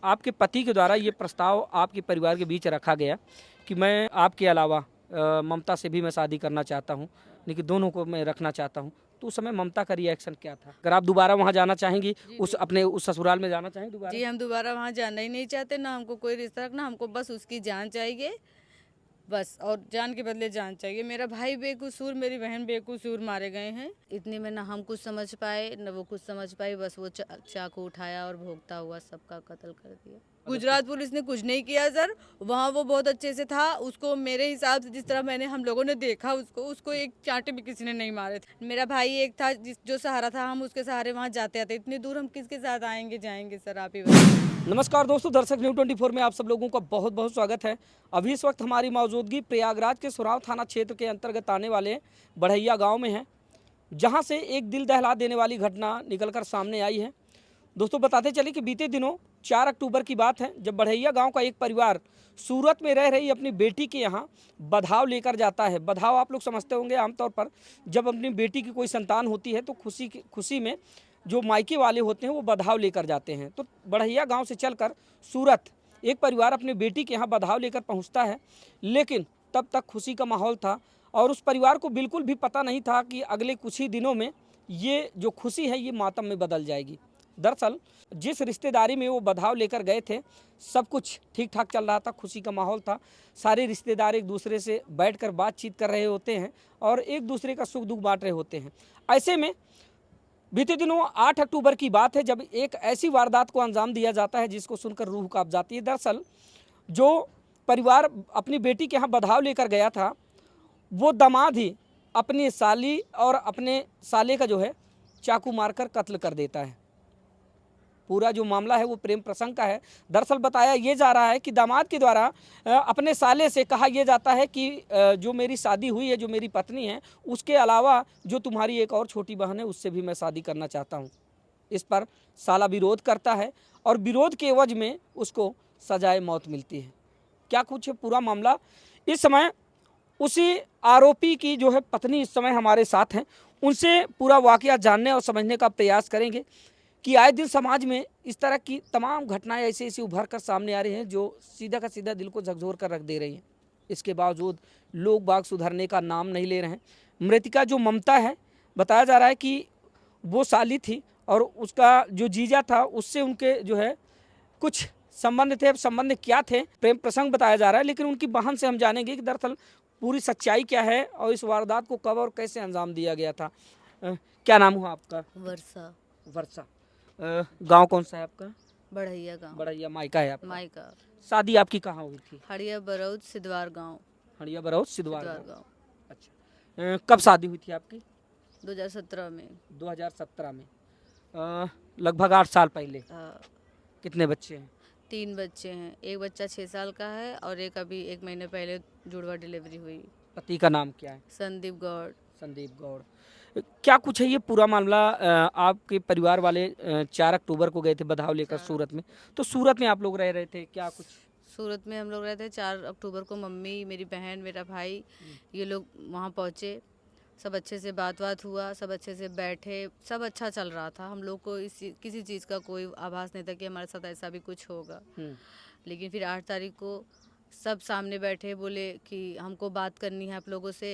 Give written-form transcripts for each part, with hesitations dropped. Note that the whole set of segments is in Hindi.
आपके पति के द्वारा ये प्रस्ताव आपके परिवार के बीच रखा गया कि मैं आपके अलावा ममता से भी मैं शादी करना चाहता हूँ, लेकिन दोनों को मैं रखना चाहता हूँ, तो उस समय ममता का रिएक्शन क्या था? अगर आप दोबारा वहाँ जाना चाहेंगी, उस ससुराल में जाना चाहेंगी दोबारा? जी, हम दोबारा वहाँ जाना ही नहीं चाहते, ना हमको कोई रिश्ता रखना, हमको बस उसकी जान चाहिए बस, और जान के बदले जान चाहिए। मेरा भाई बेकसूर, मेरी बहन बेकसूर मारे गए हैं। इतने में ना हम कुछ समझ पाए न वो कुछ समझ पाई, बस वो चाकू उठाया और भोगता हुआ सबका कत्ल कर दिया। गुजरात पुलिस ने कुछ नहीं किया सर, वहाँ वो बहुत अच्छे से था। उसको मेरे हिसाब से जिस तरह हम लोगों ने देखा उसको एक चांटे भी किसी ने नहीं मारे थे। मेरा भाई एक था जो सहारा था, हम उसके सहारे वहाँ जाते आते। इतनी दूर हम किसके साथ आएंगे जाएंगे सर, आप ही बताइए। नमस्कार दोस्तों, दर्शक न्यूज़ 24 में आप सब लोगों का बहुत बहुत स्वागत है। अभी इस वक्त हमारी मौजूदगी प्रयागराज के सुराव थाना क्षेत्र के अंतर्गत आने वाले बढ़ैया गांव में है, जहां से एक दिल दहला देने वाली घटना निकलकर सामने आई है। दोस्तों बताते चले कि बीते दिनों 4 अक्टूबर की बात है, जब बढ़ैया गांव का एक परिवार सूरत में रह रही अपनी बेटी के यहाँ बधाव लेकर जाता है। बधाव आप लोग समझते होंगे, आमतौर पर जब अपनी बेटी की कोई संतान होती है तो खुशी में जो मायके वाले होते हैं वो बधाव लेकर जाते हैं। तो बढ़ैया गांव से चलकर सूरत एक परिवार अपनी बेटी के यहाँ बधाव लेकर पहुँचता है, लेकिन तब तक खुशी का माहौल था और उस परिवार को बिल्कुल भी पता नहीं था कि अगले कुछ ही दिनों में ये जो खुशी है ये मातम में बदल जाएगी। दरअसल जिस रिश्तेदारी में वो बधाव लेकर गए थे, सब कुछ ठीक ठाक चल रहा था, खुशी का माहौल था। सारे रिश्तेदार एक दूसरे से बैठकर बातचीत कर रहे होते हैं और एक दूसरे का सुख दुख बांट रहे होते हैं। ऐसे में बीते दिनों 8 अक्टूबर की बात है, जब एक ऐसी वारदात को अंजाम दिया जाता है जिसको सुनकर रूह कांप जाती है। दरअसल जो परिवार अपनी बेटी के यहाँ बधाव लेकर गया था, वो दामाद ही अपनी साली और अपने साले का जो है चाकू मारकर कत्ल कर देता है। पूरा जो मामला है वो प्रेम प्रसंग का है। दरअसल बताया ये जा रहा है कि दामाद के द्वारा अपने साले से कहा यह जाता है कि जो मेरी शादी हुई है, जो मेरी पत्नी है, उसके अलावा जो तुम्हारी एक और छोटी बहन है उससे भी मैं शादी करना चाहता हूँ। इस पर साला विरोध करता है और विरोध के एवज में उसको सजाए मौत मिलती है। क्या कुछ है पूरा मामला। इस समय उसी आरोपी की जो है पत्नी इस समय हमारे साथ हैं, उनसे पूरा वाकया जानने और समझने का प्रयास करेंगे कि आए दिन समाज में इस तरह की तमाम घटनाएं ऐसी ऐसी उभर कर सामने आ रही हैं जो सीधा का सीधा दिल को झकझोर कर रख दे रही हैं। इसके बावजूद लोग बाग सुधरने का नाम नहीं ले रहे हैं। मृतिका जो ममता है, बताया जा रहा है कि वो साली थी और उसका जो जीजा था उससे उनके जो है कुछ संबंध थे। अब संबंध क्या थे, प्रेम प्रसंग बताया जा रहा है, लेकिन उनकी बहन से हम जानेंगे कि दरअसल पूरी सच्चाई क्या है और इस वारदात को कब और कैसे अंजाम दिया गया था। क्या नाम हुआ आपका? वर्षा। वर्षा। गांव कौन सा है आपका? बढ़ैया गाँव। बढ़ैया मायका है आपका? मायका। शादी आपकी कहाँ हुई थी? हड़िया बरौद सिद्धवार गाँव। हड़िया बरौद सिद्धवार सिद्धवार गाँव। गाँव। अच्छा, कब शादी हुई थी आपकी? 2017 में। 2017 में। लगभग 8 साल पहले। कितने बच्चे हैं? 3 बच्चे हैं, एक बच्चा 6 साल का है और एक अभी 1 महीने पहले जुड़वा डिलीवरी हुई। पति का नाम क्या है? संदीप गौड़। संदीप गौड़। क्या कुछ है ये पूरा मामला? आपके परिवार वाले 4 अक्टूबर को गए थे बधाव लेकर सूरत में, तो सूरत में आप लोग रह रहे थे, क्या कुछ? सूरत में हम लोग रहते 4 अक्टूबर को मम्मी, मेरी बहन, मेरा भाई, ये लोग वहाँ पहुँचे। सब अच्छे से बात हुआ, सब अच्छे से बैठे, सब अच्छा चल रहा था। हम लोग को किसी चीज़ का कोई आभास नहीं था कि हमारे साथ ऐसा भी कुछ होगा। लेकिन फिर 8 तारीख को सब सामने बैठे, बोले कि हमको बात करनी है आप लोगों से।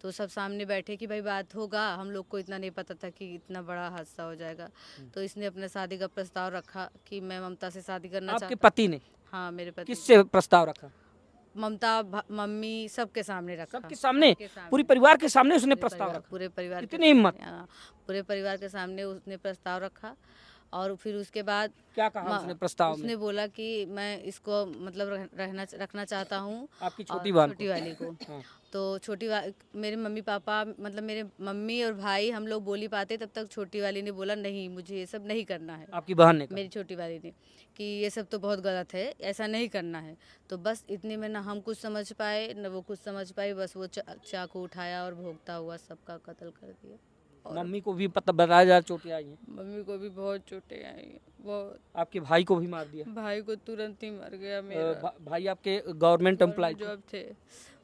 तो सब सामने बैठे कि भाई बात होगा। हम लोग को इतना नहीं पता था कि इतना बड़ा हादसा हो जाएगा। तो इसने अपने शादी का प्रस्ताव रखा कि मैं ममता से शादी करना चाहता हूँ। आपके पति ने? हाँ, मेरे पति। किससे प्रस्ताव रखा? ममता, मम्मी, सबके सामने रखा। सबके सामने? पूरी परिवार के सामने उसने प्रस्ताव रखा? पूरे परिवार इतनी हिम्मत? पूरे परिवार के सामने उसने प्रस्ताव रखा। और फिर उसके बाद क्या कहा उसने प्रस्ताव में? उसने बोला कि मैं इसको मतलब रखना चाहता हूँ। आपकी छोटी वाली को। हाँ। तो मेरे मम्मी पापा, मतलब मेरे मम्मी और भाई, हम लोग बोली पाते, तब तक छोटी वाली ने बोला नहीं, मुझे ये सब नहीं करना है। आपकी बहन ने कहा? मेरी छोटी वाली ने, कि ये सब तो बहुत गलत है, ऐसा नहीं करना है। तो बस इतने में ना हम कुछ समझ पाए न वो कुछ समझ पाई, बस वो चाकू उठाया और भोगता हुआ सबका कत्ल कर दिया। मम्मी को भी पता बताया जा चोटें आई हैं? मम्मी को भी बहुत चोटें आई हैं, बहुत। आपके भाई को भी मार दिया? भाई को तुरंत ही मर गया मेरा। भाई आपके गवर्नमेंट एम्प्लॉय जॉब थे,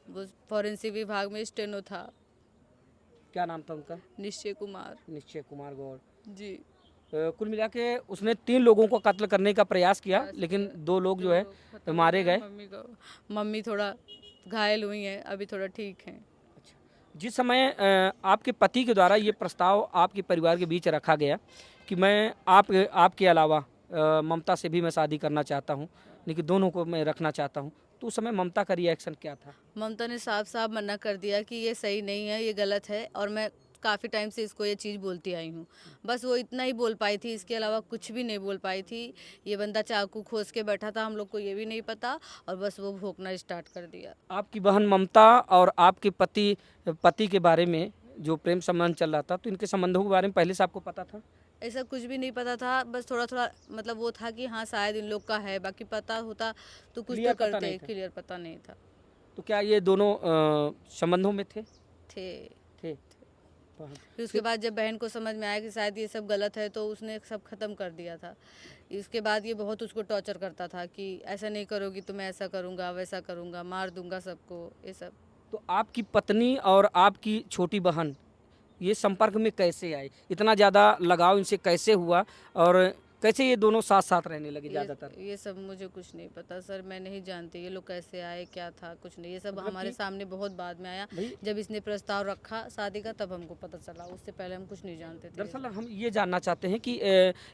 वो फॉरेंसिक विभाग में स्टेनो था। क्या नाम था उनका? निश्चय कुमार। निश्चय कुमार गौड़ जी। कुल मिला के उसने 3 लोगों को कत्ल करने का प्रयास किया, लेकिन 2 लोग जो है खत्म हो मारे गए। गए। मम्मी थोड़ा घायल हुई हैं, अभी थोड़ा ठीक हैं। जिस समय आपके पति के द्वारा ये प्रस्ताव आपके परिवार के बीच रखा गया कि मैं आपके अलावा ममता से भी मैं शादी करना चाहता हूँ, लेकिन दोनों को मैं रखना चाहता हूँ, तो उस समय ममता का रिएक्शन क्या था? ममता ने साफ साफ मना कर दिया कि ये सही नहीं है, ये गलत है, और मैं काफ़ी टाइम से इसको ये चीज़ बोलती आई हूँ। बस वो इतना ही बोल पाई थी, इसके अलावा कुछ भी नहीं बोल पाई थी। ये बंदा चाकू खोस के बैठा था, हम लोग को ये भी नहीं पता, और बस वो भौंकना स्टार्ट कर दिया। आपकी बहन ममता और आपके पति के बारे में जो प्रेम संबंध चल रहा था, तो इनके संबंधों के बारे में पहले से आपको पता था? ऐसा कुछ भी नहीं पता था, बस थोड़ा थोड़ा मतलब वो था कि हाँ शायद इन लोग का है, बाकी पता होता तो कुछ क्लियर तो पता नहीं करते। था। क्लियर पता नहीं था। तो क्या ये दोनों संबंधों में थे? थे। हाँ। फिर उसके बाद जब बहन को समझ में आया कि शायद ये सब गलत है, तो उसने सब ख़त्म कर दिया था। इसके बाद ये बहुत उसको टॉर्चर करता था कि ऐसा नहीं करोगी तो मैं ऐसा करूँगा, वैसा करूँगा, मार दूंगा सबको, ये सब। तो आपकी पत्नी और आपकी छोटी बहन ये संपर्क में कैसे आए? इतना ज़्यादा लगाव इनसे कैसे हुआ और कैसे ये दोनों साथ साथ रहने लगे ज़्यादातर? ये सब मुझे कुछ नहीं पता सर, मैं नहीं जानती ये लोग कैसे आए, क्या था, कुछ नहीं। ये सब मतलब हमारे कि सामने बहुत बाद में आया, भाई जब इसने प्रस्ताव रखा शादी का, तब हमको पता चला। उससे पहले हम कुछ नहीं जानते थे। दरअसल हम ये जानना चाहते हैं कि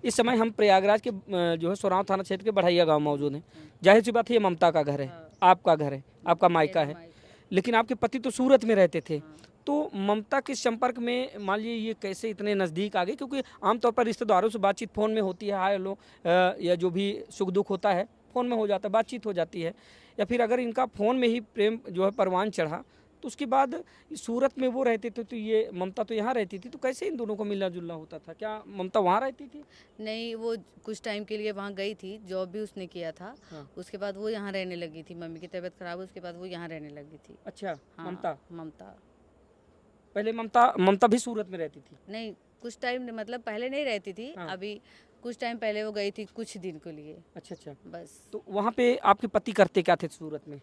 इस समय हम प्रयागराज के जो है सोराव थाना क्षेत्र के बढ़ैया गांव मौजूद हैं। जाहिर सी बात है ये ममता का घर है, हाँ। आपका घर है, आपका मायका मेरा है, मायका। लेकिन आपके पति तो सूरत में रहते थे। हाँ। तो ममता के संपर्क में मान लीजिए ये कैसे इतने नज़दीक आ गए? क्योंकि आमतौर पर रिश्तेदारों से बातचीत फ़ोन में होती है, हाय हेलो, या जो भी सुख दुख होता है फ़ोन में हो जाता है, बातचीत हो जाती है। या फिर अगर इनका फ़ोन में ही प्रेम जो है परवान चढ़ा, तो उसके बाद सूरत में वो रहते थे, तो ये ममता तो यहाँ रहती थी, तो कैसे इन दोनों को मिलना जुलना होता था? क्या ममता वहाँ रहती थी? नहीं, वो कुछ टाइम के लिए वहाँ गई थी, जॉब भी उसने किया था। हाँ। उसके बाद वो यहाँ रहने लगी थी, मम्मी की तबीयत खराब हुई, उसके बाद वो यहाँ रहने लगी थी। अच्छा। हाँ। ममता ममता। पहले ममता भी सूरत में रहती थी? नहीं, कुछ टाइम मतलब पहले नहीं रहती थी, हाँ। अभी कुछ टाइम पहले वो गई थी कुछ दिन के लिए, अच्छा अच्छा। बस। तो वहाँ पे आपके पति करते क्या थे सूरत में?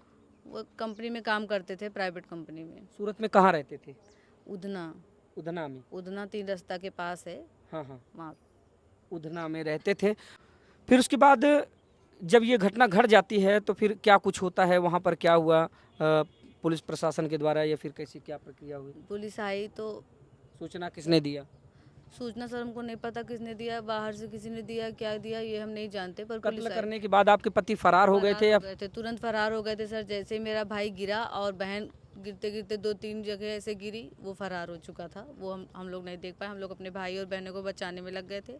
वो कंपनी में काम करते थे, प्राइवेट कंपनी में। सूरत में कहाँ रहते थे? उधना। उधना में? उधना 3 रास्ता के पास है हाँ हाँ, वहाँ। उधना में रहते थे। फिर उसके बाद जब ये घटना घट जाती है तो फिर क्या कुछ होता है वहाँ पर? क्या हुआ पुलिस प्रशासन के द्वारा, या फिर कैसी क्या प्रक्रिया हुई? पुलिस आई तो सूचना किसने दिया? सूचना सर हमको नहीं पता किसने दिया, बाहर से किसी ने दिया, क्या दिया ये हम नहीं जानते, पर पुलिस कत्ल आई। करने के बाद आपके पति फरार हो गए थे या? तुरंत फरार हो गए थे सर। जैसे ही मेरा भाई गिरा और बहन गिरते गिरते 2-3 जगह ऐसे गिरी, वो फरार हो चुका था। वो हम लोग नहीं देख पाए। हम लोग अपने भाई और बहनों को बचाने में लग गए थे।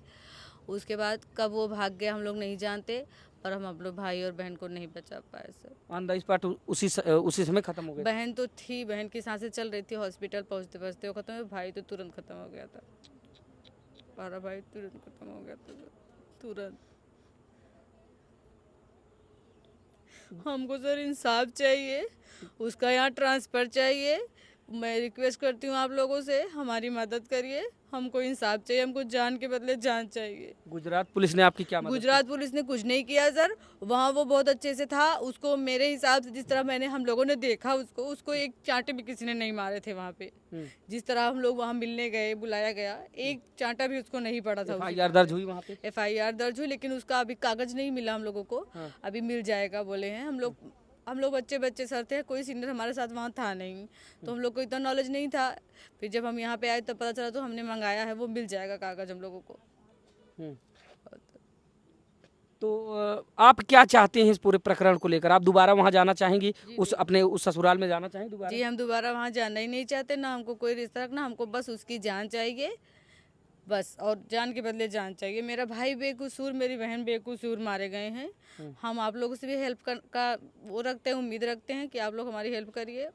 उसके बाद कब वो भाग गया हम लोग नहीं जानते, पर हम अपने भाई और बहन को नहीं बचा पाए सर। ऑन द स्पॉट उसी समय खत्म हो गए? बहन तो थी, बहन की सांसें चल रही थी, हॉस्पिटल पहुँचते पहुँचते वो खत्म हुई। भाई तो तुरंत खत्म हो गया था, हमारा भाई तुरंत खत्म हो गया था तुरंत। हमको सर इंसाफ चाहिए, उसका यहाँ ट्रांसफ़र चाहिए। मैं रिक्वेस्ट करती हूँ आप लोगों से, हमारी मदद करिए। हमको इंसाफ चाहिए, हमको जान के बदले जान चाहिए। गुजरात पुलिस ने आपकी क्या मदद की? गुजरात पुलिस ने कुछ नहीं किया सर। वहाँ वो बहुत अच्छे से था। उसको मेरे हिसाब से जिस तरह हम लोगों ने देखा उसको एक चांटे भी किसी ने नहीं मारे थे वहाँ पे। जिस तरह हम लोग वहाँ मिलने गए, बुलाया गया, एक चांटा भी उसको नहीं पड़ा था। FIR दर्ज हुई वहाँ पे? FIR दर्ज हुई, लेकिन उसका अभी कागज नहीं मिला हम लोगों को। हाँ। अभी मिल जाएगा बोले हैं। हम लोग बच्चे सर थे, कोई सीनियर हमारे साथ वहाँ था नहीं, तो हम लोग को इतना नॉलेज नहीं था। फिर जब हम यहाँ पे आए तब पता चला, तो हमने मंगाया है, वो मिल जाएगा कागज हम लोगों को। तो आप क्या चाहते हैं इस पूरे प्रकरण को लेकर? आप दोबारा वहाँ जाना चाहेंगी? उस ससुराल में जाना चाहेंगे दोबारा? जी, हम दोबारा वहाँ जाना ही नहीं चाहते, ना हमको कोई रिश्ता रखना। हमको बस उसकी जान चाहिए, बस, और जान के बदले जान चाहिए। मेरा भाई बेकसूर, मेरी बहन बेकसूर मारे गए हैं। हम आप लोगों से भी हेल्प का वो रखते हैं, उम्मीद रखते हैं कि आप लोग हमारी हेल्प करिए।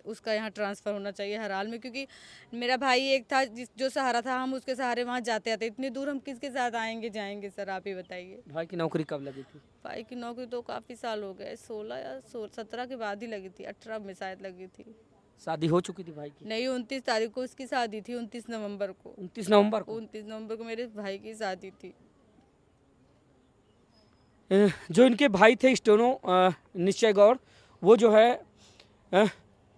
उसका यहाँ ट्रांसफ़र होना चाहिए हर हाल में, क्योंकि मेरा भाई एक था जो सहारा था। हम उसके सहारे वहाँ जाते आते, इतनी दूर हम किसके साथ आएंगे जाएंगे सर, आप ही बताइए। भाई की नौकरी कब लगी थी? भाई की नौकरी तो काफ़ी साल हो गए, 16 या 17 के बाद ही लगी थी, 18 में शायद लगी थी। शादी हो चुकी थी भाई की? नहीं, 29 तारीख को उसकी शादी थी, 29 नवंबर को। 29 नवंबर को? 29 नवंबर को मेरे भाई की शादी थी। जो इनके भाई थे स्टेनो निश्चय गौड़, वो जो है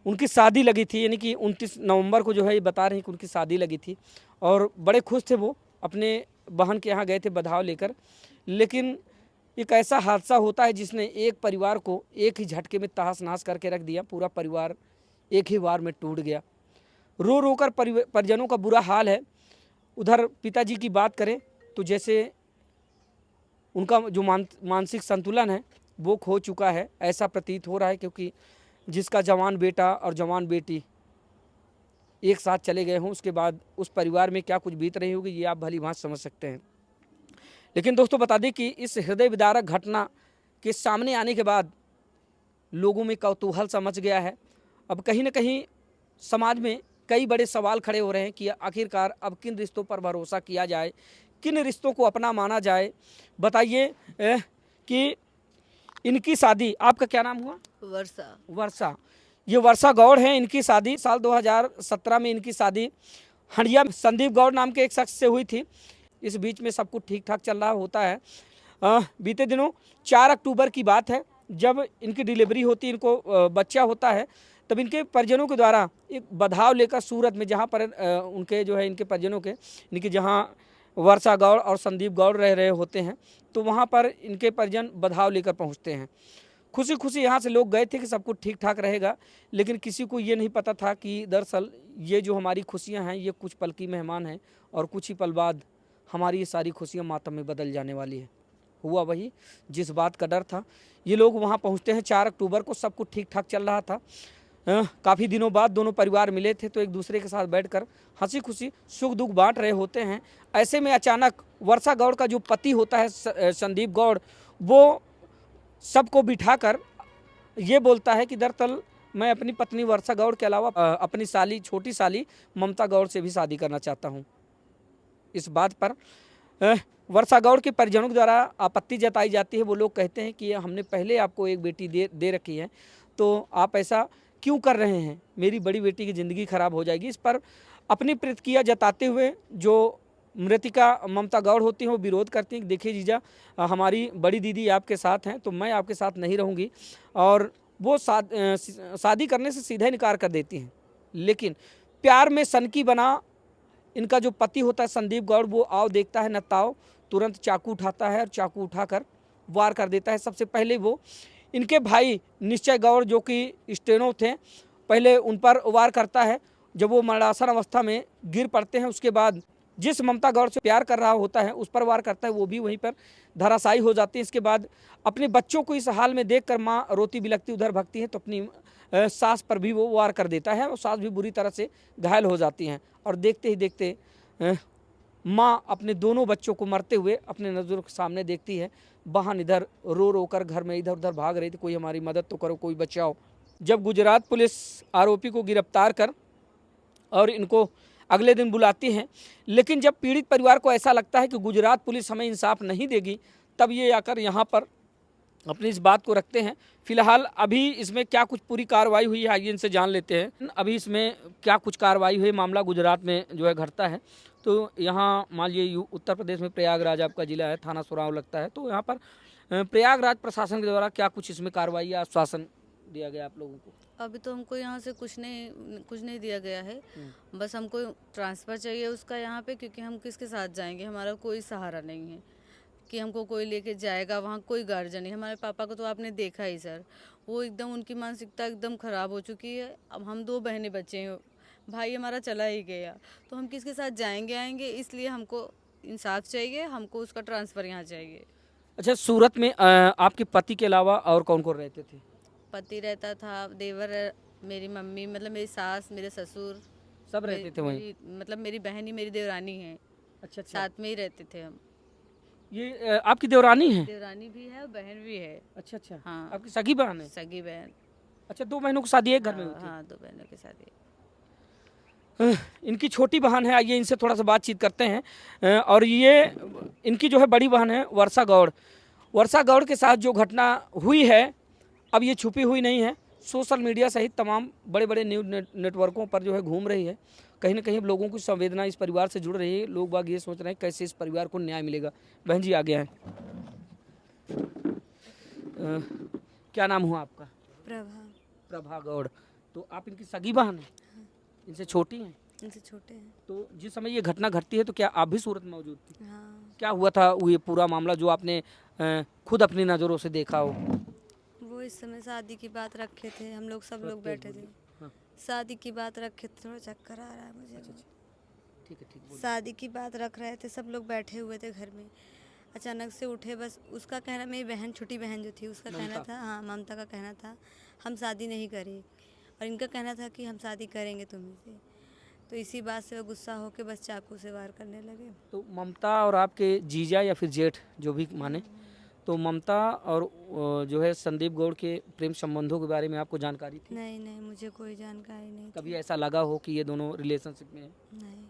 उनकी शादी लगी थी, यानी कि 29 नवंबर को जो है ये बता रहे हैं कि उनकी शादी लगी थी, और बड़े खुश थे वो अपने बहन के यहाँ गए थे बधाव लेकर, लेकिन एक ऐसा हादसा होता है जिसने एक परिवार को एक ही झटके में तहस नहस करके रख दिया। पूरा परिवार एक ही बार में टूट गया। रो रो कर परिजनों का बुरा हाल है। उधर पिताजी की बात करें तो जैसे उनका जो मानसिक संतुलन है वो खो चुका है, ऐसा प्रतीत हो रहा है, क्योंकि जिसका जवान बेटा और जवान बेटी एक साथ चले गए हों, उसके बाद उस परिवार में क्या कुछ बीत रही होगी ये आप भली भांति समझ सकते हैं। लेकिन दोस्तों बता दें कि इस हृदय विदारक घटना के सामने आने के बाद लोगों में कौतूहल सा मच गया है। अब कहीं ना कहीं समाज में कई बड़े सवाल खड़े हो रहे हैं कि आखिरकार अब किन रिश्तों पर भरोसा किया जाए, किन रिश्तों को अपना माना जाए। बताइए कि इनकी शादी, आपका क्या नाम हुआ? वर्षा। वर्षा। ये वर्षा गौड़ है। इनकी शादी साल 2017 में इनकी शादी हंडिया संदीप गौड़ नाम के एक शख्स से हुई थी। इस बीच में सब कुछ ठीक ठाक चल रहा होता है। बीते दिनों 4 अक्टूबर की बात है, जब इनकी डिलीवरी होती है, इनको बच्चा होता है, तब इनके परिजनों के द्वारा एक बधाव लेकर सूरत में, जहाँ पर उनके जो है इनके परिजनों के, इनके जहाँ वर्षा गौड़ और संदीप गौड़ रह रहे होते हैं, तो वहाँ पर इनके परिजन बधाव लेकर पहुँचते हैं। खुशी खुशी यहाँ से लोग गए थे कि सब कुछ ठीक ठाक रहेगा, लेकिन किसी को ये नहीं पता था कि दरअसल ये जो हमारी खुशियाँ हैं ये कुछ पल की मेहमान हैं और कुछ ही पल बाद हमारी ये सारी खुशियाँ मातम में बदल जाने वाली है। हुआ वही जिस बात का डर था। ये लोग वहाँ पहुँचते हैं 4 अक्टूबर को, सब कुछ ठीक ठाक चल रहा था। काफ़ी दिनों बाद दोनों परिवार मिले थे, तो एक दूसरे के साथ बैठकर हंसी खुशी सुख दुख बांट रहे होते हैं। ऐसे में अचानक वर्षा गौड़ का जो पति होता है संदीप गौड़, वो सबको बिठाकर ये बोलता है कि दरअसल मैं अपनी पत्नी वर्षा गौड़ के अलावा अपनी साली, छोटी साली ममता गौड़ से भी शादी करना चाहता हूँ। इस बात पर वर्षा गौड़ के परिजनों के द्वारा आपत्ति जताई जाती है। वो लोग कहते हैं कि हमने पहले आपको एक बेटी दे रखी है, तो आप ऐसा क्यों कर रहे हैं? मेरी बड़ी बेटी की ज़िंदगी खराब हो जाएगी। इस पर अपनी प्रतिक्रिया जताते हुए जो मृतिका ममता गौड़ होती हैं वो विरोध करती हैं। देखिए जीजा, हमारी बड़ी दीदी आपके साथ हैं, तो मैं आपके साथ नहीं रहूँगी, और वो शादी करने से सीधा इनकार कर देती हैं। लेकिन प्यार में सनकी बना इनका जो पति होता है संदीप गौड़, वो आओ देखता है न ताओ, तुरंत चाकू उठाता है और चाकू उठाकर वार कर देता है। सबसे पहले वो इनके भाई निश्चय गौड़ जो कि स्टेनो थे, पहले उन पर वार करता है। जब वो मरणासन अवस्था में गिर पड़ते हैं, उसके बाद जिस ममता गौड़ से प्यार कर रहा होता है उस पर वार करता है, वो भी वहीं पर धराशायी हो जाती है। इसके बाद अपने बच्चों को इस हाल में देखकर माँ रोती बिलखती उधर भगती है, तो अपनी सास पर भी वो वार कर देता है और सास भी बुरी तरह से घायल हो जाती हैं। और देखते ही देखते माँ अपने दोनों बच्चों को मरते हुए अपने नज़रों के सामने देखती है। बहन इधर रो रो कर घर में इधर उधर भाग रही थी, कोई हमारी मदद तो करो, कोई बचाओ। जब गुजरात पुलिस आरोपी को गिरफ्तार कर और इनको अगले दिन बुलाती हैं, लेकिन जब पीड़ित परिवार को ऐसा लगता है कि गुजरात पुलिस हमें इंसाफ नहीं देगी, तब ये आकर यहाँ पर अपनी इस बात को रखते हैं। फिलहाल अभी इसमें क्या कुछ पूरी कार्रवाई हुई है आइए इनसे जान लेते हैं। अभी इसमें क्या कुछ कार्रवाई हुई, मामला गुजरात में जो है घटता है, तो यहाँ मान लीजिए उत्तर प्रदेश में प्रयागराज आपका जिला है, थाना सुराव लगता है, तो यहाँ पर प्रयागराज प्रशासन के द्वारा क्या कुछ इसमें कार्रवाई या आश्वासन दिया गया आप लोगों को? अभी तो हमको यहाँ से कुछ नहीं दिया गया है। बस हमको ट्रांसफ़र चाहिए उसका यहाँ पे, क्योंकि हम किसके साथ जाएंगे, हमारा कोई सहारा नहीं है कि हमको कोई लेके जाएगा। वहाँ कोई गार्जियन नहीं। हमारे पापा को तो आपने देखा ही सर, वो एकदम, उनकी मानसिकता एकदम ख़राब हो चुकी है। अब हम 2 बहनें बच्चे हैं, भाई हमारा चला ही गया, तो हम किसके साथ जाएंगे आएंगे। इसलिए हमको इंसाफ चाहिए, हमको उसका ट्रांसफ़र यहाँ चाहिए। अच्छा, सूरत में आपके पति के अलावा और कौन कौन रहते थे? पति रहता था, देवर, मेरी मम्मी, मतलब मेरी सास, मेरे ससुर, सब रहते थे वहीं? मतलब मेरी बहन ही मेरी देवरानी है। अच्छा, साथ में ही रहते थे हम। ये आपकी देवरानी है? देवरानी भी है और बहन भी है। अच्छा अच्छा, हाँ, आपकी सगी बहन है? सगी बहन। अच्छा, 2 बहनों की शादी एक घर में हुई थी? हाँ, 2 बहनों के साथ ही। इनकी छोटी बहन है, आइए इनसे थोड़ा सा बातचीत करते हैं। और ये इनकी जो है बड़ी बहन है वर्षा गौड़। वर्षा गौड़ के साथ जो घटना हुई है, अब ये छुपी हुई नहीं है, सोशल मीडिया सहित तमाम बड़े बड़े न्यूज़ नेटवर्कों पर जो है घूम रही है। कहीं ना कहीं लोगों की संवेदना इस परिवार से जुड़ रही है। लोग बाग ये सोच रहे हैं कैसे इस परिवार को न्याय मिलेगा। बहन जी आ गया है। क्या नाम हुआ आपका? प्रभा। प्रभा गौड़। तो आप इनकी सगी बहन हैं? इनसे छोटी हैं? इनसे छोटे हैं। तो जिस समय ये घटना घटती है तो क्या आप भी सूरत में मौजूद थी? हाँ। क्या हुआ था वो ये पूरा मामला जो आपने खुद अपनी नज़रों से देखा हो? वो इस समय शादी की बात रखे थे, हम लोग सब लोग बैठे थे। हाँ। शादी की बात रखे थे, थोड़ा चक्कर आ रहा है मुझे। ठीक है, ठीक बोलिए। शादी की बात रख रहे थे, सब लोग बैठे हुए थे घर में। अचानक से उठे, बस उसका कहना, मेरी बहन, छोटी बहन जो थी, उसका कहना ममता। था, हाँ ममता का कहना था हम शादी नहीं करें, और इनका कहना था कि हम शादी करेंगे तुम्हीं से। तो इसी बात से वो गुस्सा होकर बस चाकू से वार करने लगे। तो ममता और आपके जीजा या फिर जेठ जो भी माने, तो ममता और जो है संदीप गौड़ के प्रेम संबंधों के बारे में आपको जानकारी थी? नहीं नहीं, मुझे कोई जानकारी नहीं कभी थी। ऐसा लगा हो कि ये दोनों रिलेशनशिप में है? नहीं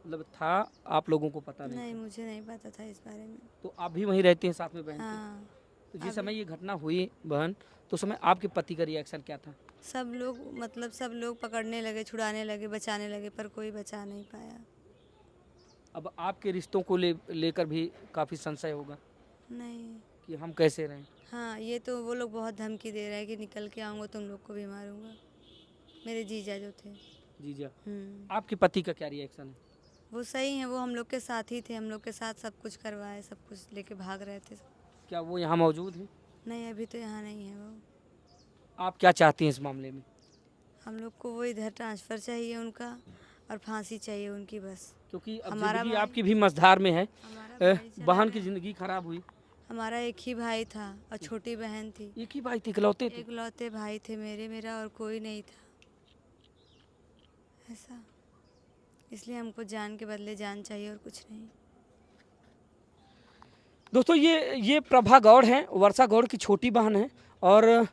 मतलब था, आप लोगों को पता नहीं नहीं, था? मुझे नहीं पता था इस बारे में। तो आप भी वहीं रहते हैं साथ में बहन के? हाँ, तो जिस अभी समय ये घटना हुई बहन, तो उस समय आपके पति का रिएक्शन क्या था? सब लोग, मतलब सब लोग पकड़ने लगे, छुड़ाने लगे, बचाने लगे, पर कोई बचा नहीं पाया। अब आपके रिश्तों को लेकर भी काफ़ी संशय होगा नहीं। कि हम कैसे रहें? हाँ, ये तो वो लोग बहुत धमकी दे रहे हैं कि निकल के आऊँगा तुम लोग को भी मारूंगा, मेरे जीजा जो थे। जीजा। हम्म। आपके पति का क्या रिएक्शन है? वो सही हैं, वो हम लोग के साथ ही थे, हम लोग के साथ सब कुछ करवाए, सब कुछ लेके भाग रहे थे। क्या वो यहाँ मौजूद हैं? नहीं, अभी तो यहाँ नहीं है वो। आप क्या चाहती हैं इस मामले में? हम लोग को वो इधर ट्रांसफ़र चाहिए उनका, और फांसी चाहिए उनकी बस। क्योंकि अब हमारा जिंदगी भाई- आपकी भी मझधार में है। हमारा भाई चला बहन की गया। जिंदगी खराब हुई। हमारा एक ही भाई था और छोटी बहन थी। एक ही भाई थे, इकलौते थे? इकलौते भाई थे मेरा और कोई नहीं था ऐसा। इसलिए हमको जान के बदले जान चाहिए और कुछ नहीं। दोस्तों ये प्रभा गौड़ हैं, वर्षा गौड़ की छोटी बहन है, और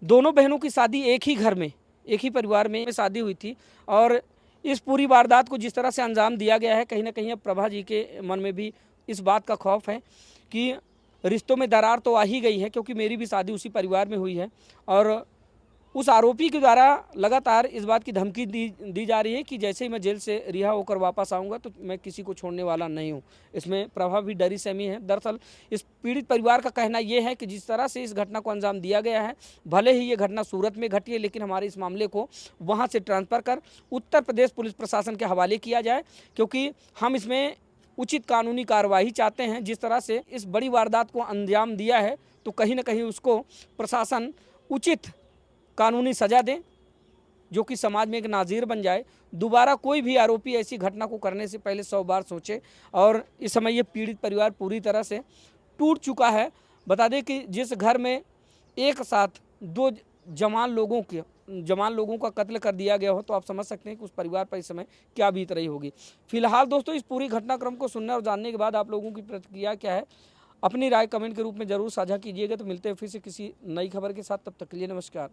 दोनों बहनों की शादी एक ही घर में, एक ही परिवार में शादी हुई थी। और इस पूरी वारदात को जिस तरह से अंजाम दिया गया है, कहीं ना कहीं अब प्रभा जी के मन में भी इस बात का खौफ है कि रिश्तों में दरार तो आ ही गई है, क्योंकि मेरी भी शादी उसी परिवार में हुई है। और उस आरोपी के द्वारा लगातार इस बात की धमकी दी जा रही है कि जैसे ही मैं जेल से रिहा होकर वापस आऊँगा तो मैं किसी को छोड़ने वाला नहीं हूँ। इसमें प्रभा भी डरी सहमी है। दरअसल इस पीड़ित परिवार का कहना ये है कि जिस तरह से इस घटना को अंजाम दिया गया है, भले ही ये घटना सूरत में घटी है, लेकिन हमारे इस मामले को वहाँ से ट्रांसफ़र कर उत्तर प्रदेश पुलिस प्रशासन के हवाले किया जाए, क्योंकि हम इसमें उचित कानूनी कार्रवाई चाहते हैं। जिस तरह से इस बड़ी वारदात को अंजाम दिया है, तो कहीं ना कहीं उसको प्रशासन उचित कानूनी सज़ा दें, जो कि समाज में एक नाज़ीर बन जाए। दोबारा कोई भी आरोपी ऐसी घटना को करने से पहले 100 बार सोचे। और इस समय ये पीड़ित परिवार पूरी तरह से टूट चुका है। बता दें कि जिस घर में एक साथ दो जवान लोगों का कत्ल कर दिया गया हो, तो आप समझ सकते हैं कि उस परिवार पर इस समय क्या बीत रही होगी। फिलहाल दोस्तों, इस पूरी घटनाक्रम को सुनने और जानने के बाद आप लोगों की प्रतिक्रिया क्या है, अपनी राय कमेंट के रूप में ज़रूर साझा कीजिएगा। तो मिलते हैं फिर से किसी नई खबर के साथ, तब तक के लिए नमस्कार।